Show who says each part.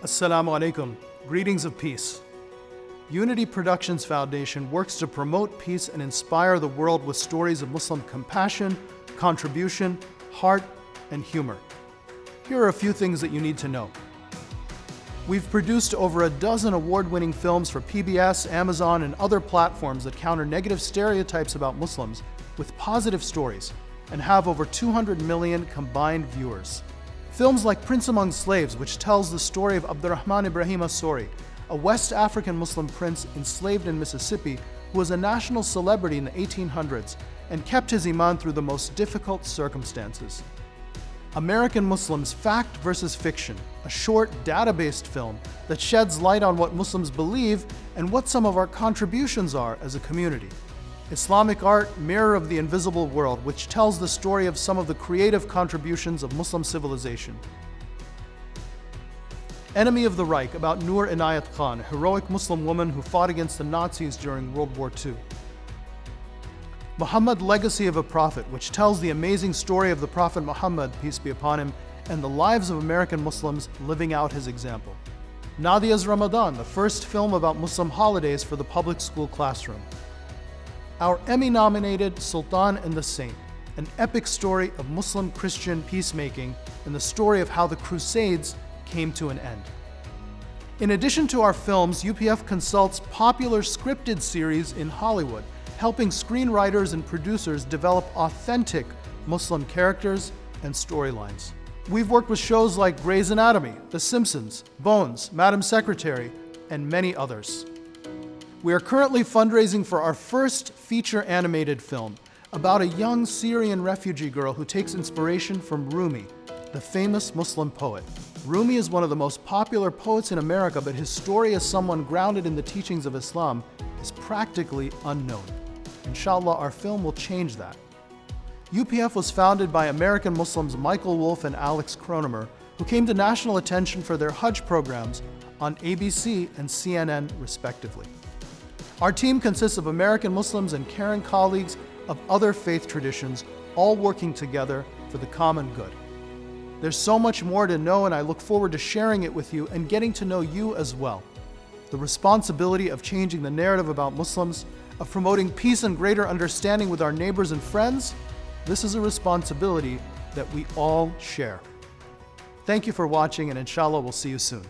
Speaker 1: Assalamu alaikum. Greetings of peace. Unity Productions Foundation works to promote peace and inspire the world with stories of Muslim compassion, contribution, heart, and humor. Here are a few things that you need to know. We've produced over a dozen award-winning films for PBS, Amazon, and other platforms that counter negative stereotypes about Muslims with positive stories and have over 200 million combined viewers. Films like Prince Among Slaves, which tells the story of Abdurrahman Ibrahim Asori, a West African Muslim prince enslaved in Mississippi who was a national celebrity in the 1800s and kept his iman through the most difficult circumstances. American Muslims: Fact versus Fiction, a short, data-based film that sheds light on what Muslims believe and what some of our contributions are as a community. Islamic Art: Mirror of the Invisible World, which tells the story of some of the creative contributions of Muslim civilization. Enemy of the Reich, about Noor Inayat Khan, a heroic Muslim woman who fought against the Nazis during World War II. Muhammad: Legacy of a Prophet, which tells the amazing story of the Prophet Muhammad, peace be upon him, and the lives of American Muslims living out his example. Nadia's Ramadan, the first film about Muslim holidays for the public school classroom. Our Emmy-nominated Sultan and the Saint, an epic story of Muslim-Christian peacemaking and the story of how the Crusades came to an end. In addition to our films, UPF consults popular scripted series in Hollywood, helping screenwriters and producers develop authentic Muslim characters and storylines. We've worked with shows like Grey's Anatomy, The Simpsons, Bones, Madam Secretary, and many others. We are currently fundraising for our first feature animated film about a young Syrian refugee girl who takes inspiration from Rumi, the famous Muslim poet. Rumi is one of the most popular poets in America, but his story as someone grounded in the teachings of Islam is practically unknown. Inshallah, our film will change that. UPF was founded by American Muslims Michael Wolff and Alex Cronemer, who came to national attention for their Hajj programs on ABC and CNN, respectively. Our team consists of American Muslims and caring colleagues of other faith traditions, all working together for the common good. There's so much more to know, and I look forward to sharing it with you and getting to know you as well. The responsibility of changing the narrative about Muslims, of promoting peace and greater understanding with our neighbors and friends, this is a responsibility that we all share. Thank you for watching, and inshallah, we'll see you soon.